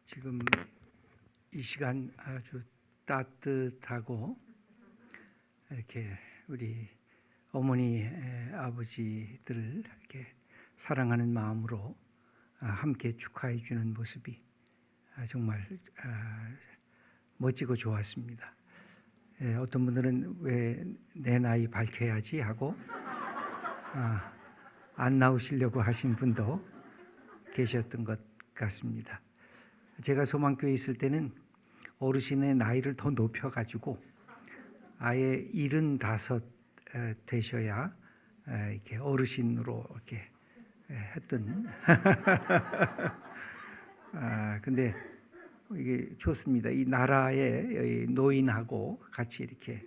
지금 이 시간 아주 따뜻하고 이렇게 우리 어머니, 아버지들을 이렇게 사랑하는 마음으로 함께 축하해 주는 모습이 정말 멋지고 좋았습니다. 어떤 분들은 왜 내 나이 밝혀야지 하고 안 나오시려고 하신 분도 계셨던 것 같습니다. 제가 소망교회에 있을 때는 어르신의 나이를 더 높여가지고 아예 75 되셔야 이렇게 어르신으로 이렇게 했던. 근데 이게 좋습니다. 이 나라의 노인하고 같이 이렇게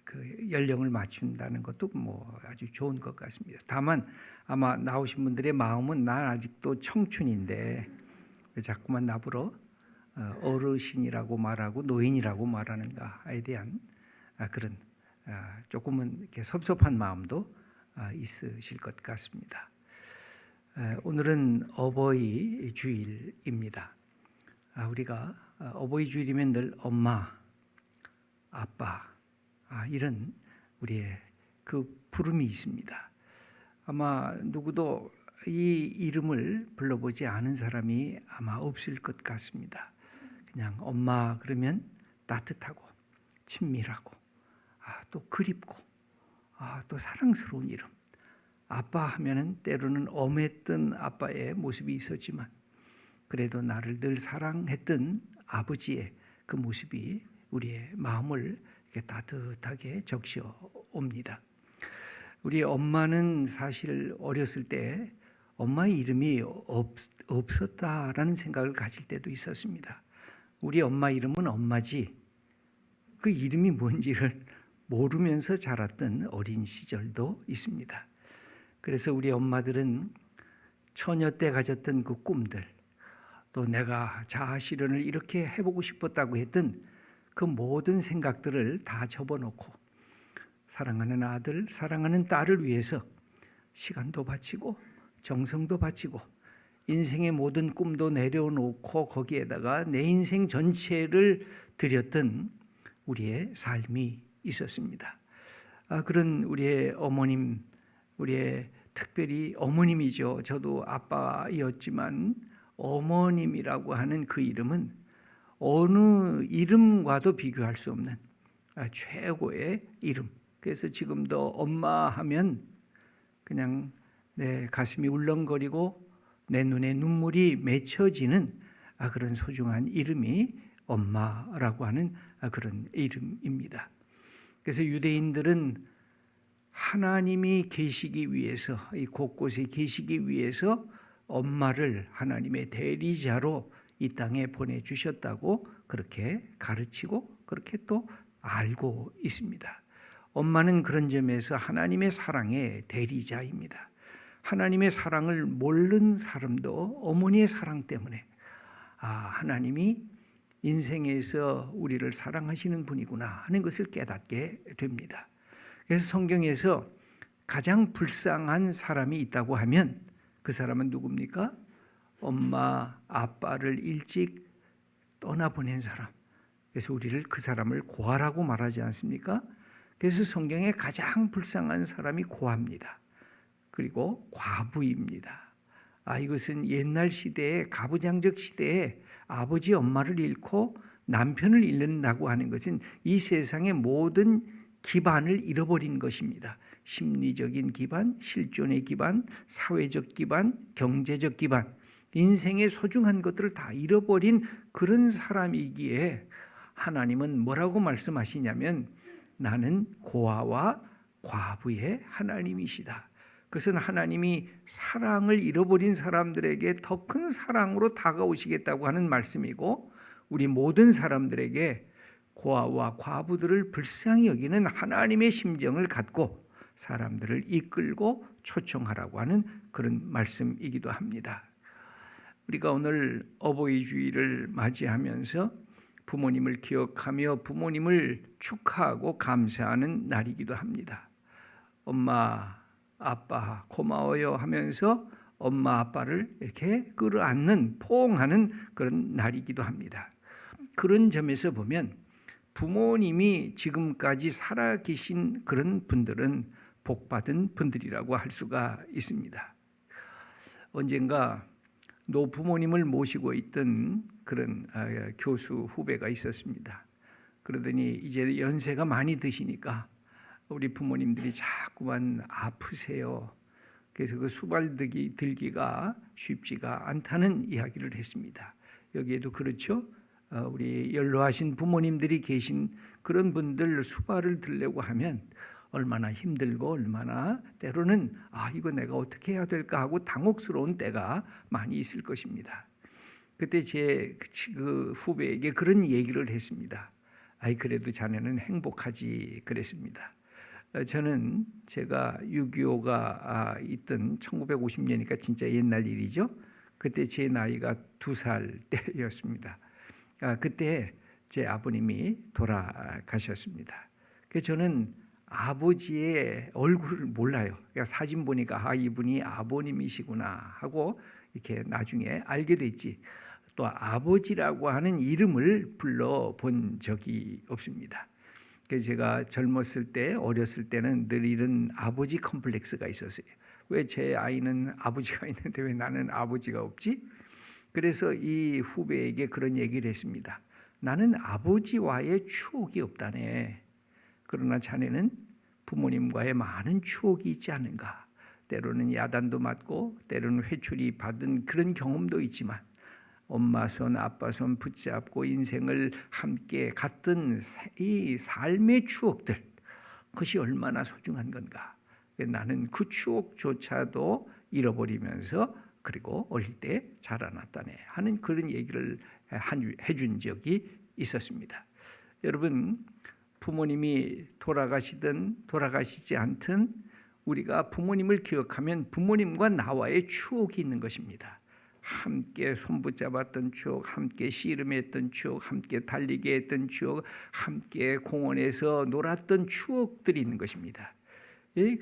그 연령을 맞춘다는 것도 뭐 아주 좋은 것 같습니다. 다만 아마 나오신 분들의 마음은 난 아직도 청춘인데 왜 자꾸만 나보러 어르신이라고 말하고 노인이라고 말하는가에 대한 그런 조금은 이렇게 섭섭한 마음도 있으실 것 같습니다. 오늘은 어버이 주일입니다. 우리가 어버이 주일이면 늘 엄마, 아빠 이런 우리의 그 부름이 있습니다. 아마 누구도 이 이름을 불러보지 않은 사람이 아마 없을 것 같습니다. 그냥 엄마 그러면 따뜻하고 친밀하고 또 그립고 또 사랑스러운 이름. 아빠 하면은 때로는 엄했던 아빠의 모습이 있었지만 그래도 나를 늘 사랑했던 아버지의 그 모습이 우리의 마음을 이렇게 따뜻하게 적셔 옵니다. 우리 엄마는 사실 어렸을 때 엄마의 이름이 없었다라는 생각을 가질 때도 있었습니다. 우리 엄마 이름은 엄마지 그 이름이 뭔지를 모르면서 자랐던 어린 시절도 있습니다. 그래서 우리 엄마들은 처녀 때 가졌던 그 꿈들, 또 내가 자아실현을 이렇게 해보고 싶었다고 했던 그 모든 생각들을 다 접어놓고 사랑하는 아들, 사랑하는 딸을 위해서 시간도 바치고 정성도 바치고 인생의 모든 꿈도 내려놓고 거기에다가 내 인생 전체를 드렸던 우리의 삶이 있었습니다. 그런 우리의 어머님, 우리의 특별히 어머님이죠. 저도 아빠였지만 어머님이라고 하는 그 이름은 어느 이름과도 비교할 수 없는 최고의 이름. 그래서 지금도 엄마 하면 그냥 내 가슴이 울렁거리고 내 눈에 눈물이 맺혀지는 그런 소중한 이름이 엄마라고 하는 그런 이름입니다. 그래서 유대인들은 하나님이 계시기 위해서, 이 곳곳에 계시기 위해서 엄마를 하나님의 대리자로 이 땅에 보내주셨다고 그렇게 가르치고 그렇게 또 알고 있습니다. 엄마는 그런 점에서 하나님의 사랑의 대리자입니다. 하나님의 사랑을 모르는 사람도 어머니의 사랑 때문에 하나님이 인생에서 우리를 사랑하시는 분이구나 하는 것을 깨닫게 됩니다. 그래서 성경에서 가장 불쌍한 사람이 있다고 하면 그 사람은 누굽니까? 엄마, 아빠를 일찍 떠나보낸 사람. 그래서 우리를 그 사람을 고아라고 말하지 않습니까? 그래서 성경에 가장 불쌍한 사람이 고아입니다. 그리고 과부입니다. 이것은 옛날 시대에 가부장적 시대에 아버지 엄마를 잃고 남편을 잃는다고 하는 것은 이 세상의 모든 기반을 잃어버린 것입니다. 심리적인 기반, 실존의 기반, 사회적 기반, 경제적 기반, 인생의 소중한 것들을 다 잃어버린 그런 사람이기에 하나님은 뭐라고 말씀하시냐면 나는 고아와 과부의 하나님이시다. 그것은 하나님이 사랑을 잃어버린 사람들에게 더 큰 사랑으로 다가오시겠다고 하는 말씀이고 우리 모든 사람들에게 고아와 과부들을 불쌍히 여기는 하나님의 심정을 갖고 사람들을 이끌고 초청하라고 하는 그런 말씀이기도 합니다. 우리가 오늘 어버이 주일을 맞이하면서 부모님을 기억하며 부모님을 축하하고 감사하는 날이기도 합니다. 엄마, 아빠 고마워요 하면서 엄마, 아빠를 이렇게 끌어안는, 포옹하는 그런 날이기도 합니다. 그런 점에서 보면 부모님이 지금까지 살아계신 그런 분들은 복받은 분들이라고 할 수가 있습니다. 언젠가 노부모님을 모시고 있던 그런 교수 후배가 있었습니다. 그러더니 이제 연세가 많이 드시니까 우리 부모님들이 자꾸만 아프세요. 그래서 그 수발 들기가 쉽지가 않다는 이야기를 했습니다. 여기에도 그렇죠. 우리 연로하신 부모님들이 계신 그런 분들 수발을 들려고 하면 얼마나 힘들고 얼마나 때로는 이거 내가 어떻게 해야 될까 하고 당혹스러운 때가 많이 있을 것입니다. 그때 제 그 후배에게 그런 얘기를 했습니다. 그래도 자네는 행복하지 그랬습니다. 저는 제가 6.25가 있던 1950년이니까 진짜 옛날 일이죠. 그때 제 나이가 2살 때였습니다. 그때 제 아버님이 돌아가셨습니다. 그래서 저는 아버지의 얼굴을 몰라요. 그러니까 사진 보니까 이분이 아버님이시구나 하고 이렇게 나중에 알게 됐지. 또 아버지라고 하는 이름을 불러본 적이 없습니다. 그래서 제가 젊었을 때, 어렸을 때는 늘 이런 아버지 컴플렉스가 있었어요. 왜 제 아이는 아버지가 있는데 왜 나는 아버지가 없지? 그래서 이 후배에게 그런 얘기를 했습니다. 나는 아버지와의 추억이 없다네. 그러나 자네는 부모님과의 많은 추억이 있지 않은가. 때로는 야단도 맞고 때로는 회초리 받은 그런 경험도 있지만 엄마 손 아빠 손 붙잡고 인생을 함께 갔던 이 삶의 추억들, 그것이 얼마나 소중한 건가. 나는 그 추억조차도 잃어버리면서 그리고 어릴 때 자라났다네 하는 그런 얘기를 해준 적이 있었습니다. 여러분, 부모님이 돌아가시든 돌아가시지 않든 우리가 부모님을 기억하면 부모님과 나와의 추억이 있는 것입니다. 함께 손붙잡았던 추억, 함께 씨름했던 추억, 함께 달리기 했던 추억, 함께 공원에서 놀았던 추억들이 있는 것입니다.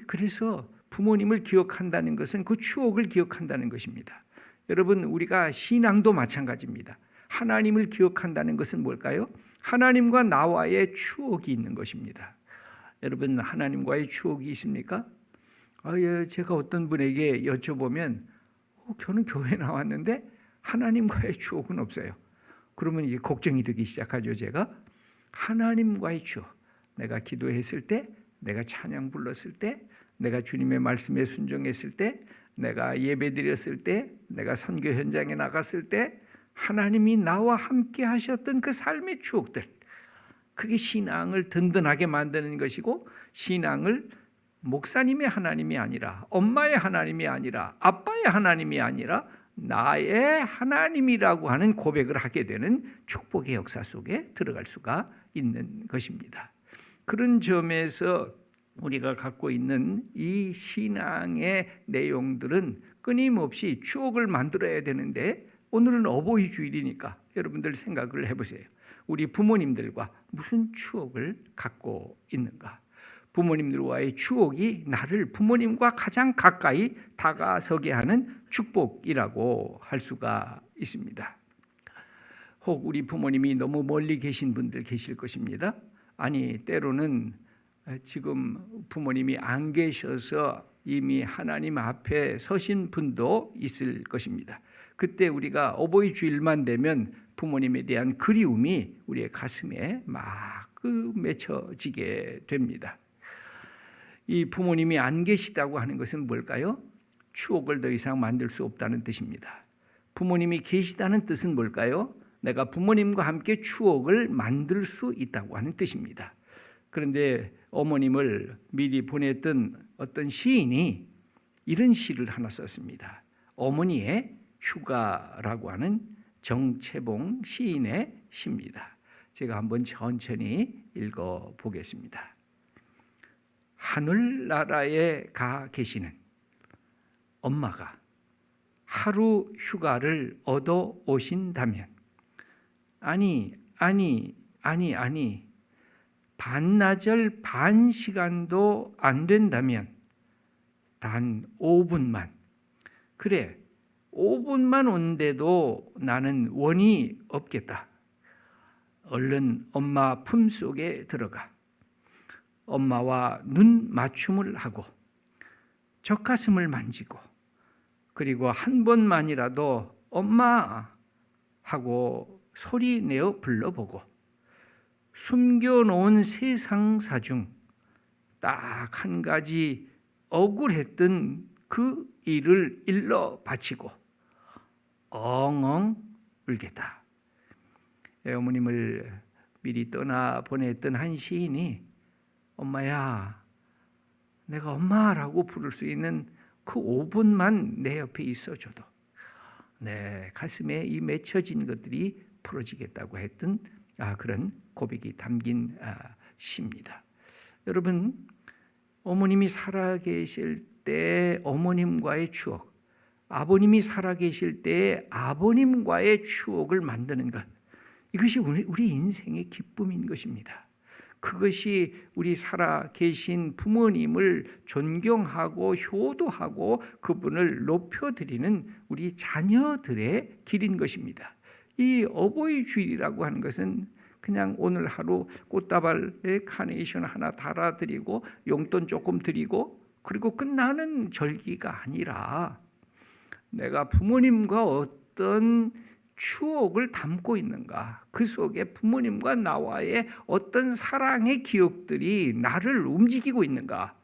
그래서 부모님을 기억한다는 것은 그 추억을 기억한다는 것입니다. 여러분, 우리가 신앙도 마찬가지입니다. 하나님을 기억한다는 것은 뭘까요? 하나님과 나와의 추억이 있는 것입니다. 여러분, 하나님과의 추억이 있습니까? 제가 어떤 분에게 여쭤보면 저는 교회 나왔는데 하나님과의 추억은 없어요. 그러면 이게 걱정이 되기 시작하죠. 제가 하나님과의 추억, 내가 기도했을 때, 내가 찬양 불렀을 때, 내가 주님의 말씀에 순종했을 때, 내가 예배 드렸을 때, 내가 선교 현장에 나갔을 때 하나님이 나와 함께 하셨던 그 삶의 추억들, 그게 신앙을 든든하게 만드는 것이고, 신앙을 목사님의 하나님이 아니라, 엄마의 하나님이 아니라, 아빠의 하나님이 아니라 나의 하나님이라고 하는 고백을 하게 되는 축복의 역사 속에 들어갈 수가 있는 것입니다. 그런 점에서 우리가 갖고 있는 이 신앙의 내용들은 끊임없이 추억을 만들어야 되는데, 오늘은 어버이 주일이니까 여러분들 생각을 해보세요. 우리 부모님들과 무슨 추억을 갖고 있는가? 부모님들과의 추억이 나를 부모님과 가장 가까이 다가서게 하는 축복이라고 할 수가 있습니다. 혹 우리 부모님이 너무 멀리 계신 분들 계실 것입니다. 아니, 때로는 지금 부모님이 안 계셔서 이미 하나님 앞에 서신 분도 있을 것입니다. 그때 우리가 어버이 주일만 되면 부모님에 대한 그리움이 우리의 가슴에 막 맺혀지게 됩니다. 이 부모님이 안 계시다고 하는 것은 뭘까요? 추억을 더 이상 만들 수 없다는 뜻입니다. 부모님이 계시다는 뜻은 뭘까요? 내가 부모님과 함께 추억을 만들 수 있다고 하는 뜻입니다. 그런데 어머님을 미리 보냈던 어떤 시인이 이런 시를 하나 썼습니다. 어머니의 휴가라고 하는 정채봉 시인의 시입니다. 제가 한번 천천히 읽어보겠습니다. 하늘나라에 가 계시는 엄마가 하루 휴가를 얻어 오신다면, 아니 아니. 반나절 반 시간도 안 된다면 단 5분만. 그래, 5분만 온데도 나는 원이 없겠다. 얼른 엄마 품속에 들어가 엄마와 눈 맞춤을 하고 젖가슴을 만지고 그리고 한 번만이라도 엄마 하고 소리 내어 불러보고 숨겨놓은 세상 사중 딱 한 가지 억울했던 그 일을 일러 바치고 엉엉 울겠다. 어머님을 미리 떠나 보냈던 한 시인이 엄마야, 내가 엄마라고 부를 수 있는 그 5분만 내 옆에 있어줘도 내 가슴에 이 맺혀진 것들이 풀어지겠다고 했던 그런 고백이 담긴 시입니다. 여러분, 어머님이 살아계실 때 어머님과의 추억, 아버님이 살아계실 때 아버님과의 추억을 만드는 것, 이것이 우리 인생의 기쁨인 것입니다. 그것이 우리 살아계신 부모님을 존경하고 효도하고 그분을 높여드리는 우리 자녀들의 길인 것입니다. 이 어버이 주일이라고 하는 것은 그냥 오늘 하루 꽃다발에 카네이션 하나 달아드리고 용돈 조금 드리고 그리고 끝나는 절기가 아니라 내가 부모님과 어떤 추억을 담고 있는가, 그 속에 부모님과 나와의 어떤 사랑의 기억들이 나를 움직이고 있는가,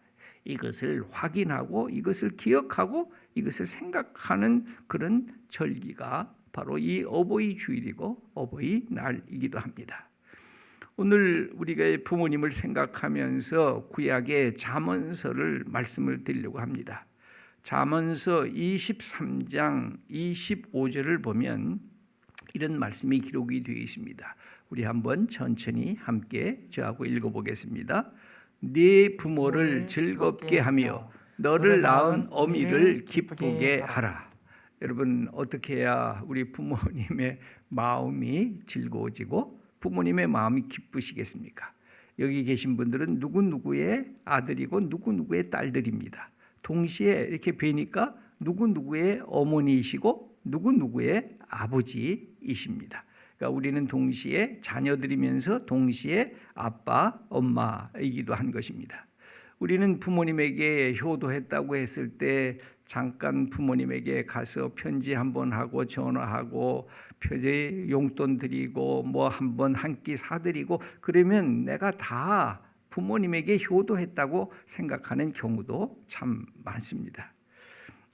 이것을 확인하고 이것을 기억하고 이것을 생각하는 그런 절기가 바로 이 어버이 주일이고 어버이 날이기도 합니다. 오늘 우리가 부모님을 생각하면서 구약의 잠언서를 말씀을 드리려고 합니다. 잠언서 23장 25절을 보면 이런 말씀이 기록이 되어 있습니다. 우리 한번 천천히 함께 저하고 읽어보겠습니다. 네 부모를 즐겁게 하며 너를 낳은 어미를 기쁘게 하라. 여러분, 어떻게 해야 우리 부모님의 마음이 즐거워지고 부모님의 마음이 기쁘시겠습니까? 여기 계신 분들은 누구누구의 아들이고 누구누구의 딸들입니다. 동시에 이렇게 뵈니까 누구누구의 어머니이시고 누구누구의 아버지이십니다. 그러니까 우리는 동시에 자녀들이면서 동시에 아빠, 엄마이기도 한 것입니다. 우리는 부모님에게 효도했다고 했을 때 잠깐 부모님에게 가서 편지 한번 하고 전화하고 편지 용돈 드리고 뭐 한번 한 끼 사드리고 그러면 내가 다 부모님에게 효도했다고 생각하는 경우도 참 많습니다.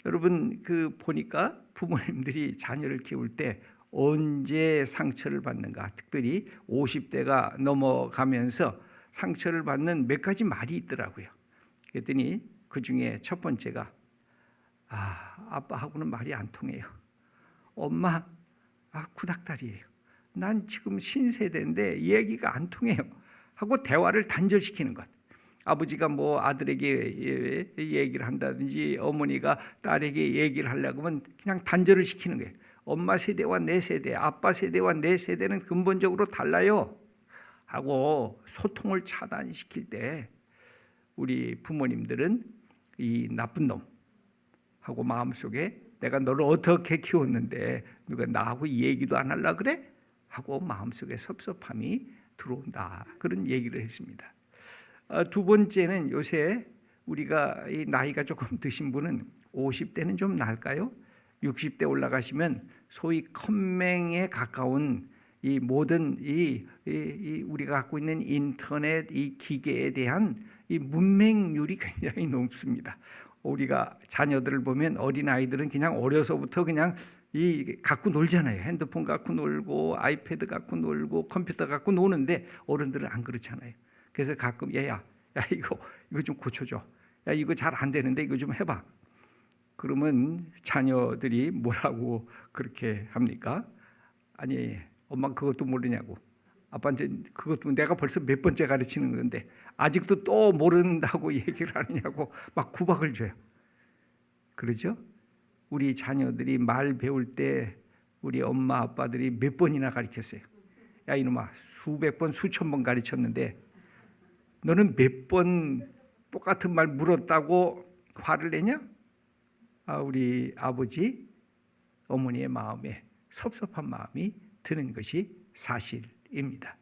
여러분, 보니까 부모님들이 자녀를 키울 때 언제 상처를 받는가, 특별히 50대가 넘어가면서 상처를 받는 몇 가지 말이 있더라고요. 그랬더니 그 중에 첫 번째가 아빠하고는 말이 안 통해요. 엄마, 구닥다리예요. 난 지금 신세대인데 얘기가 안 통해요 하고 대화를 단절시키는 것. 아버지가 뭐 아들에게 얘기를 한다든지 어머니가 딸에게 얘기를 하려고 하면 그냥 단절을 시키는 거예요. 엄마 세대와 내 세대, 아빠 세대와 내 세대는 근본적으로 달라요 하고 소통을 차단시킬 때 우리 부모님들은 이 나쁜 놈 하고 마음속에 내가 너를 어떻게 키웠는데 누가 나하고 얘기도 안 하려고 그래? 하고 마음속에 섭섭함이 들어온다. 그런 얘기를 했습니다. 두 번째는 요새 우리가 이 나이가 조금 드신 분은 50대는 좀 나을까요? 60대 올라가시면 소위 컴맹에 가까운 이 모든 우리가 갖고 있는 인터넷 이 기계에 대한 이 문맹률이 굉장히 높습니다. 우리가 자녀들을 보면 어린 아이들은 그냥 어려서부터 그냥 갖고 놀잖아요. 핸드폰 갖고 놀고 아이패드 갖고 놀고 컴퓨터 갖고 노는데 어른들은 안 그렇잖아요. 그래서 가끔 야 이거 좀 고쳐줘. 야 이거 잘 안 되는데 이거 좀 해봐. 그러면 자녀들이 뭐라고 그렇게 합니까? 아니 엄마 그것도 모르냐고. 아빠한테 그것도 내가 벌써 몇 번째 가르치는 건데 아직도 또 모른다고 얘기를 하느냐고 막 구박을 줘요. 그러죠? 우리 자녀들이 말 배울 때 우리 엄마 아빠들이 몇 번이나 가르쳤어요. 야 이놈아, 수백 번 수천 번 가르쳤는데 너는 몇 번 똑같은 말 물었다고 화를 내냐? 우리 아버지 어머니의 마음에 섭섭한 마음이 드는 것이 사실입니다.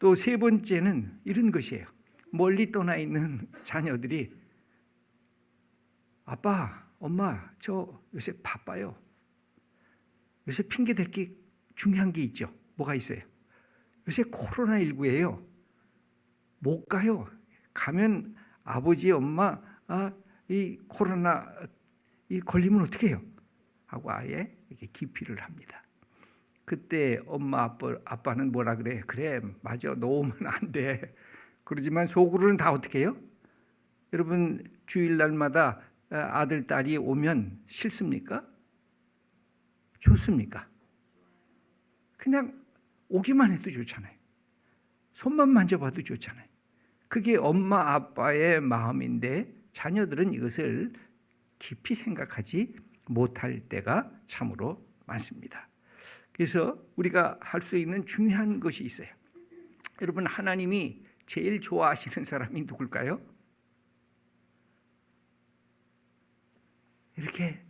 또 세 번째는 이런 것이에요. 멀리 떠나 있는 자녀들이 아빠, 엄마, 저 요새 바빠요. 요새 핑계 댈 게 중요한 게 있죠. 뭐가 있어요? 요새 코로나19예요. 못 가요. 가면 아버지, 엄마, 이 코로나 이 걸리면 어떻게 해요? 하고 아예 이렇게 기피를 합니다. 그때 엄마, 아빠는 뭐라 그래? 그래, 맞아. 너 오면 안 돼. 그러지만 속으로는 다 어떻게 해요? 여러분, 주일날마다 아들, 딸이 오면 싫습니까? 좋습니까? 그냥 오기만 해도 좋잖아요. 손만 만져봐도 좋잖아요. 그게 엄마, 아빠의 마음인데 자녀들은 이것을 깊이 생각하지 못할 때가 참으로 많습니다. 그래서 우리가 할 수 있는 중요한 것이 있어요. 여러분, 하나님이 제일 좋아하시는 사람이 누굴까요? 이렇게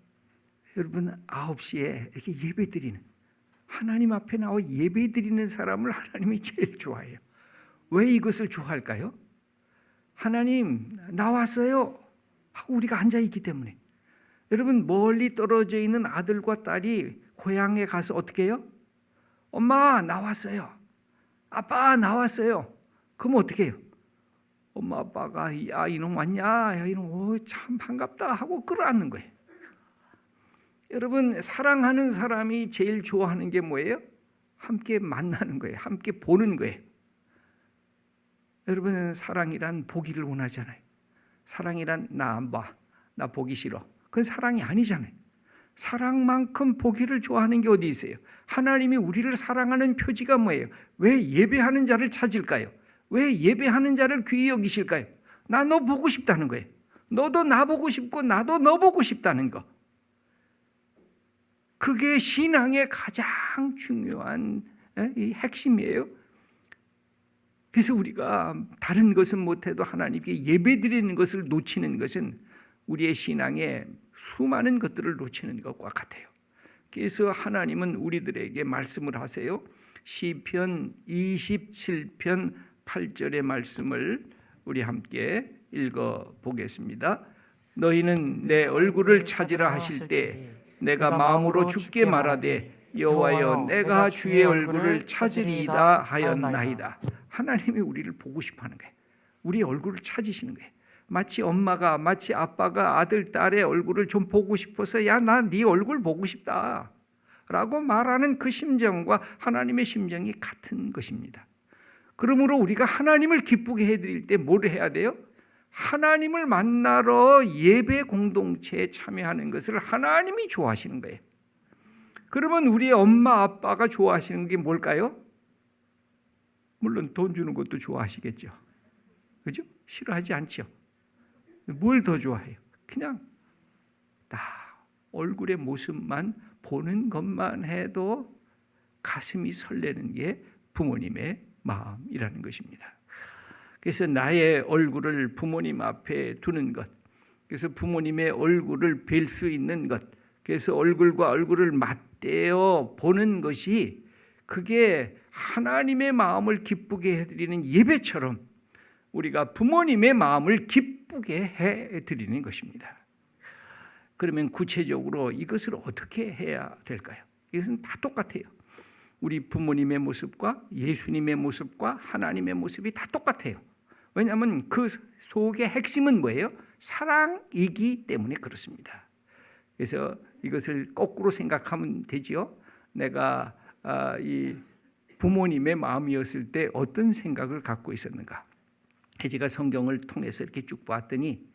여러분 9시에 이렇게 예배드리는, 하나님 앞에 나와 예배드리는 사람을 하나님이 제일 좋아해요. 왜 이것을 좋아할까요? 하나님 나왔어요 하고 우리가 앉아있기 때문에. 여러분, 멀리 떨어져 있는 아들과 딸이 고향에 가서 어떻게 해요? 엄마 나왔어요. 아빠 나왔어요. 그럼 어떻게 해요? 엄마 아빠가 야 이놈 왔냐? 야 이놈 참 반갑다 하고 끌어안는 거예요. 여러분, 사랑하는 사람이 제일 좋아하는 게 뭐예요? 함께 만나는 거예요. 함께 보는 거예요. 여러분, 사랑이란 보기를 원하잖아요. 사랑이란 나 안 봐, 나 보기 싫어. 그건 사랑이 아니잖아요. 사랑만큼 보기를 좋아하는 게 어디 있어요? 하나님이 우리를 사랑하는 표지가 뭐예요? 왜 예배하는 자를 찾을까요? 왜 예배하는 자를 귀히 여기실까요? 나 너 보고 싶다는 거예요. 너도 나 보고 싶고 나도 너 보고 싶다는 거. 그게 신앙의 가장 중요한 이 핵심이에요. 그래서 우리가 다른 것은 못해도 하나님께 예배드리는 것을 놓치는 것은 우리의 신앙에 수많은 것들을 놓치는 것과 같아요. 그래서 하나님은 우리들에게 말씀을 하세요. 시편 27편 8절의 말씀을 우리 함께 읽어보겠습니다. 너희는 내 얼굴을 찾으라 하실 때 내가 마음으로 주께 말하되 여호와여 내가 주의 얼굴을 찾으리이다 하였나이다. 하나님이 우리를 보고 싶어하는 거예요. 우리 얼굴을 찾으시는 거예요. 마치 엄마가, 마치 아빠가 아들, 딸의 얼굴을 좀 보고 싶어서 야, 나 네 얼굴 보고 싶다 라고 말하는 그 심정과 하나님의 심정이 같은 것입니다. 그러므로 우리가 하나님을 기쁘게 해드릴 때 뭘 해야 돼요? 하나님을 만나러 예배 공동체에 참여하는 것을 하나님이 좋아하시는 거예요. 그러면 우리의 엄마 아빠가 좋아하시는 게 뭘까요? 물론 돈 주는 것도 좋아하시겠죠. 그죠? 싫어하지 않죠. 뭘 더 좋아해요? 그냥 다 얼굴의 모습만 보는 것만 해도 가슴이 설레는 게 부모님의 마음이라는 것입니다. 그래서 나의 얼굴을 부모님 앞에 두는 것, 그래서 부모님의 얼굴을 뵐 수 있는 것, 그래서 얼굴과 얼굴을 맞대어 보는 것이 그게 하나님의 마음을 기쁘게 해드리는 예배처럼 우리가 부모님의 마음을 기쁘게 해드리는 것입니다. 그러면 구체적으로 이것을 어떻게 해야 될까요? 이것은 다 똑같아요. 우리 부모님의 모습과 예수님의 모습과 하나님의 모습이 다 똑같아요. 왜냐하면 그 속의 핵심은 뭐예요? 사랑이기 때문에 그렇습니다. 그래서 이것을 거꾸로 생각하면 되지요. 내가 이 부모님의 마음이었을 때 어떤 생각을 갖고 있었는가? 제가 성경을 통해서 이렇게 쭉 봤더니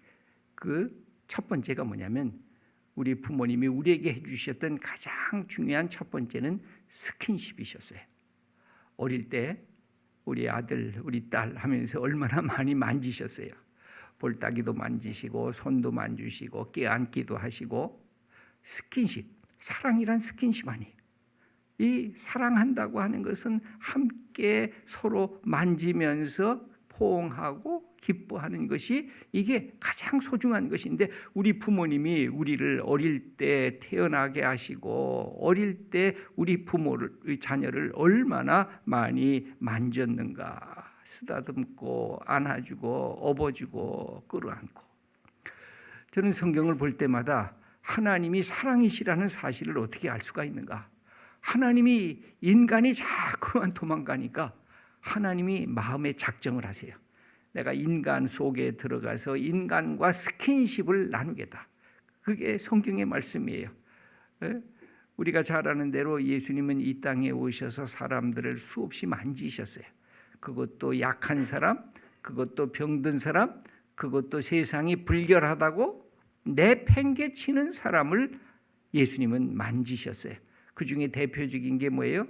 그 첫 번째가 뭐냐면 우리 부모님이 우리에게 해주셨던 가장 중요한 첫 번째는 스킨십이셨어요. 어릴 때 우리 아들, 우리 딸 하면서 얼마나 많이 만지셨어요. 볼따기도 만지시고 손도 만지시고 껴안기도 하시고 스킨십, 사랑이란 스킨십 아니에요. 이 사랑한다고 하는 것은 함께 서로 만지면서 포옹하고 기뻐하는 것이 이게 가장 소중한 것인데, 우리 부모님이 우리를 어릴 때 태어나게 하시고 어릴 때 우리 부모를, 자녀를 얼마나 많이 만졌는가. 쓰다듬고 안아주고 업어주고 끌어안고. 저는 성경을 볼 때마다 하나님이 사랑이시라는 사실을 어떻게 알 수가 있는가. 하나님이 인간이 자꾸만 도망가니까 하나님이 마음에 작정을 하세요. 내가 인간 속에 들어가서 인간과 스킨십을 나누겠다. 그게 성경의 말씀이에요. 우리가 잘 아는 대로 예수님은 이 땅에 오셔서 사람들을 수없이 만지셨어요. 그것도 약한 사람, 그것도 병든 사람, 그것도 세상이 불결하다고 내팽개치는 사람을 예수님은 만지셨어요. 그 중에 대표적인 게 뭐예요?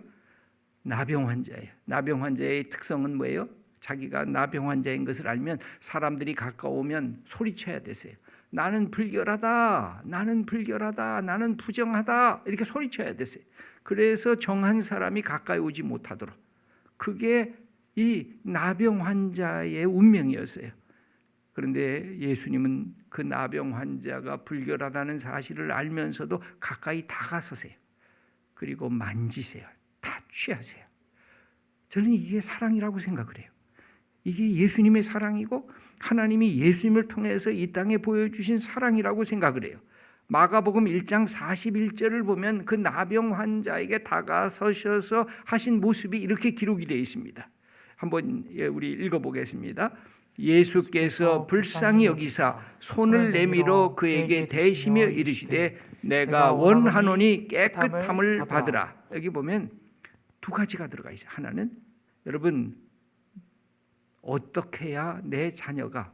나병 환자예요. 나병 환자의 특성은 뭐예요? 자기가 나병 환자인 것을 알면 사람들이 가까우면 소리쳐야 되세요. 나는 불결하다, 나는 불결하다, 나는 부정하다, 이렇게 소리쳐야 되세요. 그래서 정한 사람이 가까이 오지 못하도록. 그게 이 나병 환자의 운명이었어요. 그런데 예수님은 그 나병 환자가 불결하다는 사실을 알면서도 가까이 다가서세요. 그리고 만지세요. 타취하세요. 저는 이게 사랑이라고 생각을 해요. 이게 예수님의 사랑이고 하나님이 예수님을 통해서 이 땅에 보여주신 사랑이라고 생각을 해요. 마가복음 1장 41절을 보면 그 나병 환자에게 다가서셔서 하신 모습이 이렇게 기록이 되어 있습니다. 한번 우리 읽어보겠습니다. 예수께서 불쌍히 여기사 손을 내밀어 그에게 대시며 이르시되 내가 원하노니 깨끗함을 받으라. 여기 보면 두 가지가 들어가 있어요. 하나는 여러분 어떻게 해야 내 자녀가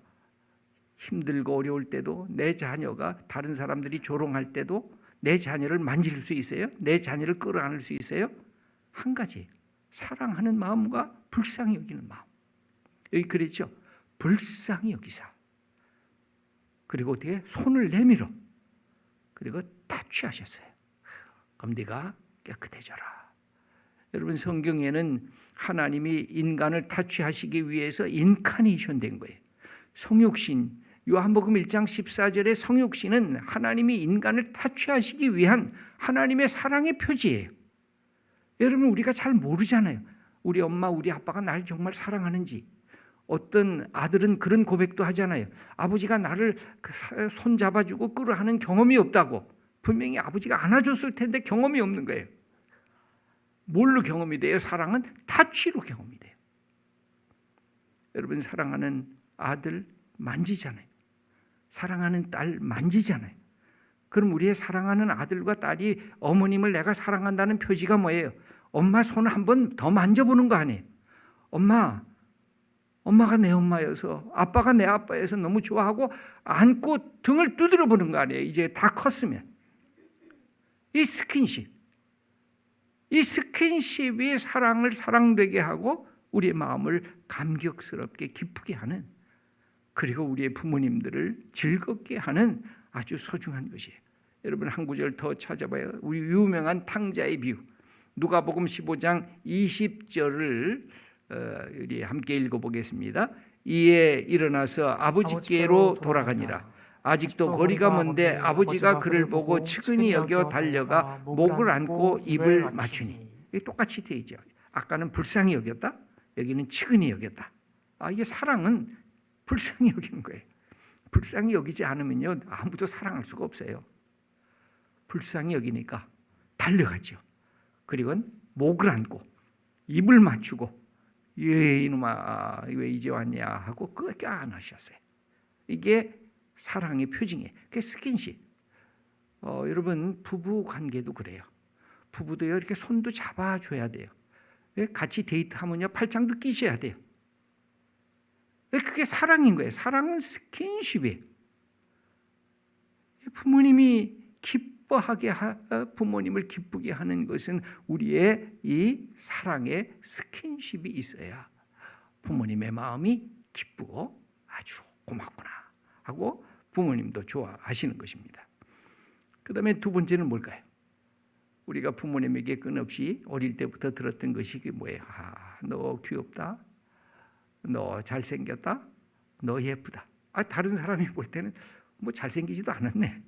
힘들고 어려울 때도, 내 자녀가 다른 사람들이 조롱할 때도 내 자녀를 만질 수 있어요? 내 자녀를 끌어안을 수 있어요? 한 가지, 사랑하는 마음과 불쌍히 여기는 마음. 여기 그랬죠? 불쌍히 여기사. 그리고 어떻게? 손을 내밀어. 그리고 타취하셨어요. 그럼 네가 깨끗해져라. 여러분 성경에는 하나님이 인간을 타취하시기 위해서 인카네이션 된 거예요. 성육신, 요한복음 1장 14절의 성육신은 하나님이 인간을 타취하시기 위한 하나님의 사랑의 표지예요. 여러분 우리가 잘 모르잖아요. 우리 엄마, 우리 아빠가 날 정말 사랑하는지. 어떤 아들은 그런 고백도 하잖아요. 아버지가 나를 손 잡아주고 끌어안은 경험이 없다고. 분명히 아버지가 안아줬을 텐데 경험이 없는 거예요. 뭘로 경험이 돼요? 사랑은 타취로 경험이 돼요. 여러분 사랑하는 아들 만지잖아요. 사랑하는 딸 만지잖아요. 그럼 우리의 사랑하는 아들과 딸이 어머님을 내가 사랑한다는 표지가 뭐예요? 엄마 손을 한 번 더 만져보는 거 아니에요? 엄마가 내 엄마여서, 아빠가 내 아빠여서 너무 좋아하고 안고 등을 두드려 보는 거 아니에요? 이제 다 컸으면. 이 스킨십, 이 스킨십이 사랑을 사랑되게 하고 우리의 마음을 감격스럽게 기쁘게 하는, 그리고 우리의 부모님들을 즐겁게 하는 아주 소중한 것이에요. 여러분 한 구절 더 찾아봐요. 우리 유명한 탕자의 비유, 누가복음 15장 20절을 우리 함께 읽어보겠습니다. 이에 일어나서 아버지께로 돌아가니라. 아직도 거리가 먼데 아버지가 그를 보고 측은히 여겨 달려가 목을 안고 입을 맞추니. 이게 똑같이 되어 있죠. 아까는 불쌍히 여겼다, 여기는 측은히 여겼다. 이게 사랑은 불쌍히 여기는 거예요. 불쌍히 여기지 않으면요 아무도 사랑할 수가 없어요. 불쌍히 여기니까 달려갔죠. 그리고 목을 안고 입을 맞추고 이놈아 왜 이제 왔냐 하고 그렇게 안으셨어요. 이게 사랑의 표징이에요. 그게 스킨십. 여러분 부부 관계도 그래요. 부부도요 이렇게 손도 잡아줘야 돼요. 같이 데이트하면요 팔짱도 끼셔야 돼요. 그게 사랑인 거예요. 사랑은 스킨십이에요. 부모님이 부모님을 기쁘게 하는 것은 우리의 이 사랑의 스킨십이 있어야 부모님의 마음이 기쁘고 아주 고맙구나 하고 부모님도 좋아하시는 것입니다. 그 다음에 두 번째는 뭘까요? 우리가 부모님에게 끊없이 어릴 때부터 들었던 것이 뭐예요? 너 귀엽다, 너 잘생겼다, 너 예쁘다. 다른 사람이 볼 때는 뭐 잘생기지도 않았네,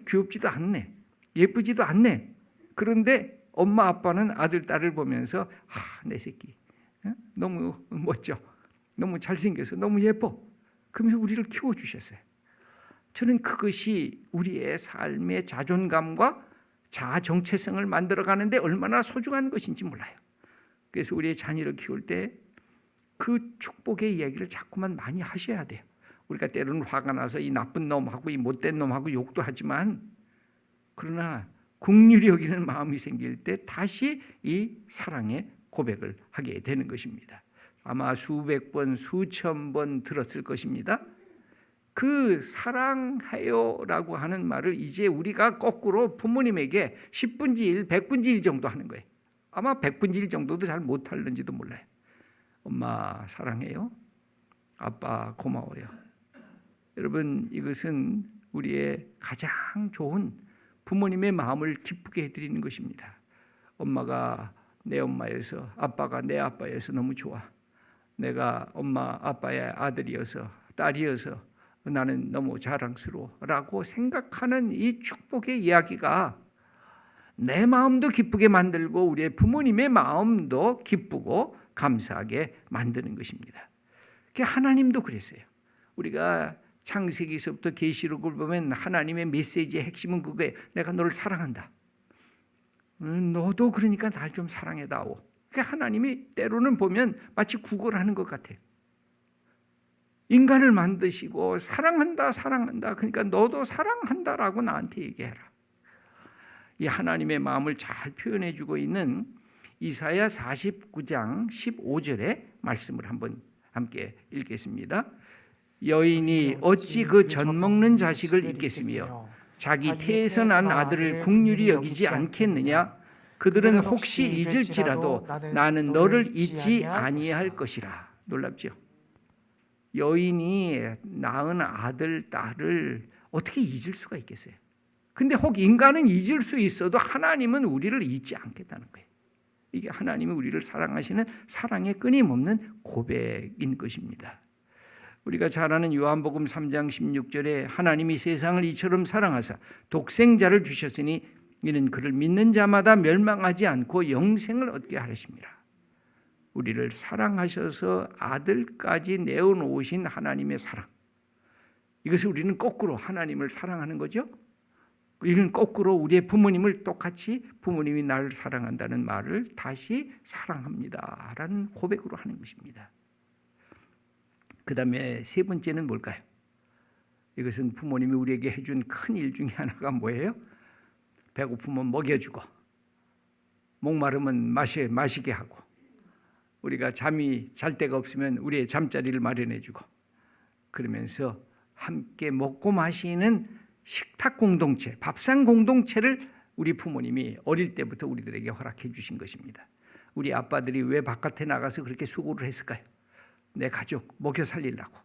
귀엽지도 않네, 예쁘지도 않네. 그런데 엄마 아빠는 아들 딸을 보면서 내 새끼 너무 멋져, 너무 잘생겨서 너무 예뻐, 그러면서 우리를 키워주셨어요. 저는 그것이 우리의 삶의 자존감과 자아 정체성을 만들어가는데 얼마나 소중한 것인지 몰라요. 그래서 우리의 자녀를 키울 때 그 축복의 이야기를 자꾸만 많이 하셔야 돼요. 우리가 때로는 화가 나서 이 나쁜 놈하고 이 못된 놈하고 욕도 하지만, 그러나 긍휼히 여기는 마음이 생길 때 다시 이 사랑의 고백을 하게 되는 것입니다. 아마 수백 번, 수천 번 들었을 것입니다. 그 사랑해요라고 하는 말을 이제 우리가 거꾸로 부모님에게 10분지 1, 100분지 1 정도 하는 거예요. 아마 100분지 1 정도도 잘 못하는지도 몰라요. 엄마 사랑해요. 아빠 고마워요. 여러분, 이것은 우리의 가장 좋은 부모님의 마음을 기쁘게 해드리는 것입니다. 엄마가 내 엄마여서, 아빠가 내 아빠여서 너무 좋아. 내가 엄마 아빠의 아들이어서, 딸이어서 나는 너무 자랑스러워라고 생각하는 이 축복의 이야기가 내 마음도 기쁘게 만들고 우리의 부모님의 마음도 기쁘고 감사하게 만드는 것입니다. 하나님도 그랬어요. 우리가 창세기에서부터 계시록을 보면 하나님의 메시지의 핵심은 그거예요. 내가 너를 사랑한다. 너도 그러니까 날 좀 사랑해다오. 하나님이 때로는 보면 마치 구걸하는 것 같아요. 인간을 만드시고 사랑한다, 사랑한다. 그러니까 너도 사랑한다라고 나한테 얘기해라. 이 하나님의 마음을 잘 표현해 주고 있는 이사야 49장 15절의 말씀을 한번 함께 읽겠습니다. 여인이 어찌 그 젖먹는 자식을 잊겠으며 자기 태에서 난 아들을 긍휼히 여기지 않겠느냐. 그들은 혹시 잊을지라도 나는 너를 잊지 아니할 것이라. 놀랍죠? 여인이 낳은 아들, 딸을 어떻게 잊을 수가 있겠어요? 근데 혹 인간은 잊을 수 있어도 하나님은 우리를 잊지 않겠다는 거예요. 이게 하나님이 우리를 사랑하시는 사랑의 끊임없는 고백인 것입니다. 우리가 잘 아는 요한복음 3장 16절에 하나님이 세상을 이처럼 사랑하사 독생자를 주셨으니 이는 그를 믿는 자마다 멸망하지 않고 영생을 얻게 하심이라. 우리를 사랑하셔서 아들까지 내어놓으신 하나님의 사랑, 이것을 우리는 거꾸로 하나님을 사랑하는 거죠. 이건 거꾸로 우리의 부모님을 똑같이 부모님이 나를 사랑한다는 말을 다시 사랑합니다 라는 고백으로 하는 것입니다. 그 다음에 세 번째는 뭘까요? 이것은 부모님이 우리에게 해준 큰 일 중에 하나가 뭐예요? 배고프면 먹여주고, 목마르면 마시게 하고, 우리가 잠이 잘 데가 없으면 우리의 잠자리를 마련해주고, 그러면서 함께 먹고 마시는 식탁 공동체, 밥상 공동체를 우리 부모님이 어릴 때부터 우리들에게 허락해 주신 것입니다. 우리 아빠들이 왜 바깥에 나가서 그렇게 수고를 했을까요? 내 가족 먹여 살리려고.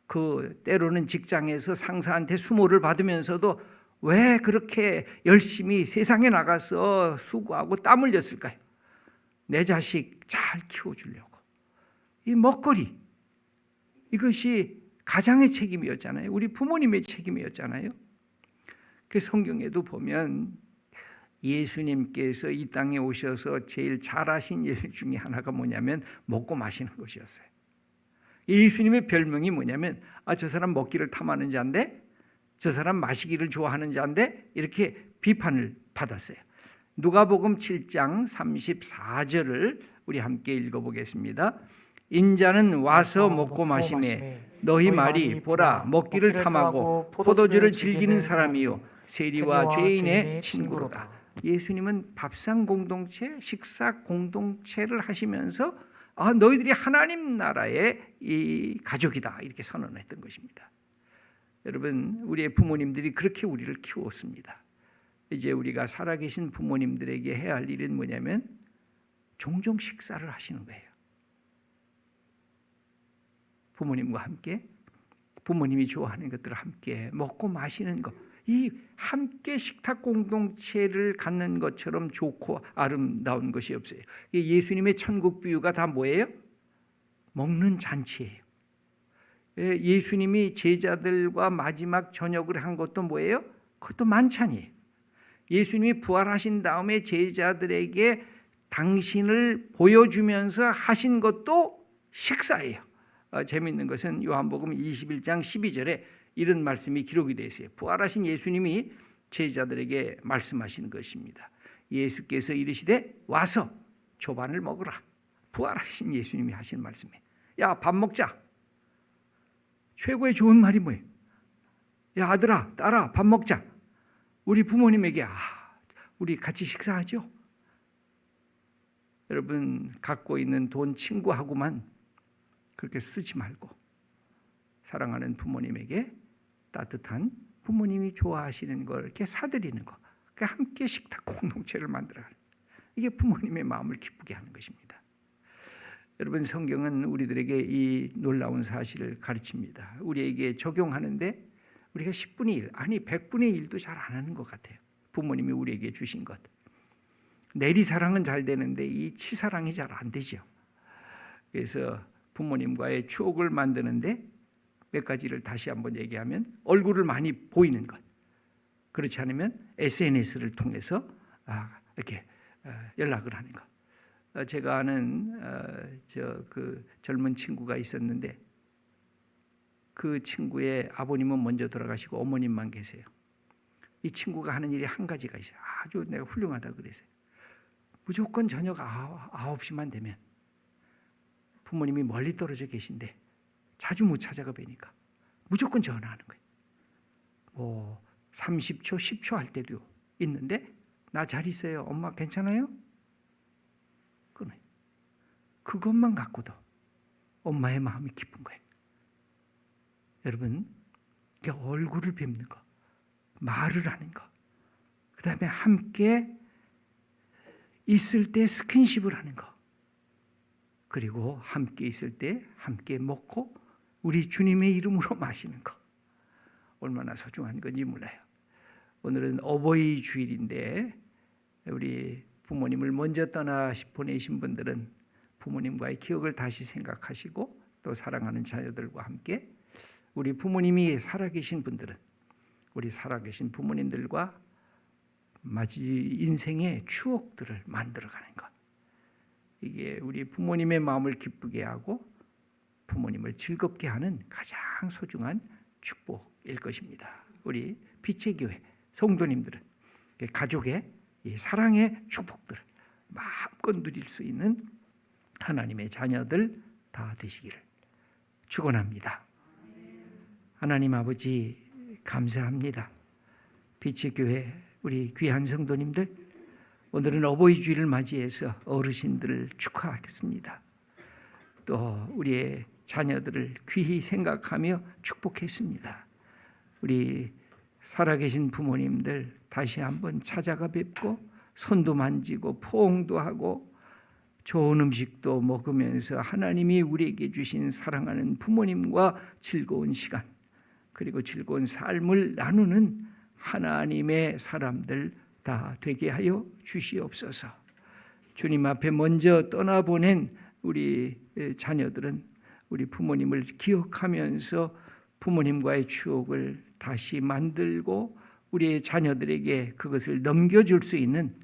그 때로는 직장에서 상사한테 수모를 받으면서도 왜 그렇게 열심히 세상에 나가서 수고하고 땀 흘렸을까요? 내 자식 잘 키워주려고. 이 먹거리, 이것이 가장의 책임이었잖아요. 우리 부모님의 책임이었잖아요. 그 성경에도 보면 예수님께서 이 땅에 오셔서 제일 잘하신 일 중에 하나가 뭐냐면 먹고 마시는 것이었어요. 예수님의 별명이 뭐냐면 저 사람 먹기를 탐하는 자인데, 저 사람 마시기를 좋아하는 자인데, 이렇게 비판을 받았어요. 누가복음 7장 34절을 우리 함께 읽어보겠습니다. 인자는 와서 먹고 마시매 너희 말이 보라 먹기를 탐하고 포도주를 즐기는 사람이요 세리와 죄인의 친구로다. 예수님은 밥상 공동체, 식사 공동체를 하시면서 너희들이 하나님 나라의 이 가족이다 이렇게 선언했던 것입니다. 여러분, 우리의 부모님들이 그렇게 우리를 키웠습니다. 이제 우리가 살아계신 부모님들에게 해야 할 일은 뭐냐면 종종 식사를 하시는 거예요. 부모님과 함께 부모님이 좋아하는 것들을 함께 먹고 마시는 것, 이 함께 식탁 공동체를 갖는 것처럼 좋고 아름다운 것이 없어요. 예수님의 천국 비유가 다 뭐예요? 먹는 잔치예요. 예수님이 제자들과 마지막 저녁을 한 것도 뭐예요? 그것도 만찬이에요. 예수님이 부활하신 다음에 제자들에게 당신을 보여주면서 하신 것도 식사예요. 재미있는 것은 요한복음 21장 12절에 이런 말씀이 기록이 되어 있어요. 부활하신 예수님이 제자들에게 말씀하시는 것입니다. 예수께서 이르시되 와서 조반을 먹으라. 부활하신 예수님이 하신 말씀이에요. 야, 밥 먹자. 최고의 좋은 말이 뭐예요? 야, 아들아, 딸아, 밥 먹자. 우리 부모님에게 우리 같이 식사하죠. 여러분, 갖고 있는 돈 친구하고만 그렇게 쓰지 말고 사랑하는 부모님에게 따뜻한, 부모님이 좋아하시는 걸 이렇게 사드리는 거, 함께 식탁 공동체를 만들어가는, 이게 부모님의 마음을 기쁘게 하는 것입니다. 여러분, 성경은 우리들에게 이 놀라운 사실을 가르칩니다. 우리에게 적용하는데 우리가 10분의 1, 아니 100분의 1도 잘 안 하는 것 같아요. 부모님이 우리에게 주신 것. 내리사랑은 잘 되는데 이 치사랑이 잘 안 되죠. 그래서 부모님과의 추억을 만드는데 몇 가지를 다시 한번 얘기하면, 얼굴을 많이 보이는 것. 그렇지 않으면 SNS를 통해서 이렇게 연락을 하는 것. 제가 아는 그 젊은 친구가 있었는데 그 친구의 아버님은 먼저 돌아가시고 어머님만 계세요. 이 친구가 하는 일이 한 가지가 있어요. 아주 내가 훌륭하다 그랬어요. 무조건 저녁 9시만 되면 부모님이 멀리 떨어져 계신데 자주 못 찾아가 뵈니까 무조건 전화하는 거예요. 30초, 10초 할 때도 있는데 나 잘 있어요. 엄마 괜찮아요? 끊어요. 그것만 갖고도 엄마의 마음이 기쁜 거예요. 여러분, 얼굴을 뵙는 거, 말을 하는 거, 그 다음에 함께 있을 때 스킨십을 하는 거, 그리고 함께 있을 때 함께 먹고 우리 주님의 이름으로 마시는 거, 얼마나 소중한 건지 몰라요. 오늘은 어버이 주일인데 우리 부모님을 먼저 보내신 분들은 부모님과의 기억을 다시 생각하시고 또 사랑하는 자녀들과 함께, 우리 부모님이 살아계신 분들은 우리 살아계신 부모님들과 인생의 추억들을 만들어가는 것, 이게 우리 부모님의 마음을 기쁘게 하고 부모님을 즐겁게 하는 가장 소중한 축복일 것입니다. 우리 빛의 교회 성도님들은 가족의 이 사랑의 축복들을 마음껏 누릴 수 있는 하나님의 자녀들 다 되시기를 축원합니다. 하나님 아버지, 감사합니다. 빛의 교회 우리 귀한 성도님들, 오늘은 어버이 주일을 맞이해서 어르신들을 축하하겠습니다. 또 우리의 자녀들을 귀히 생각하며 축복했습니다. 우리 살아계신 부모님들 다시 한번 찾아가 뵙고 손도 만지고 포옹도 하고 좋은 음식도 먹으면서 하나님이 우리에게 주신 사랑하는 부모님과 즐거운 시간, 그리고 즐거운 삶을 나누는 하나님의 사람들 다 되게 하여 주시옵소서. 주님 앞에 먼저 떠나보낸 우리 자녀들은 우리 부모님을 기억하면서 부모님과의 추억을 다시 만들고 우리의 자녀들에게 그것을 넘겨줄 수 있는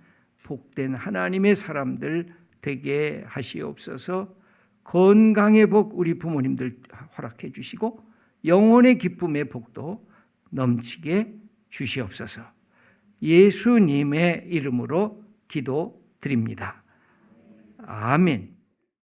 복된 하나님의 사람들 되게 하시옵소서. 건강의 복 우리 부모님들 허락해 주시고 영혼의 기쁨의 복도 넘치게 주시옵소서. 예수님의 이름으로 기도드립니다. 아멘.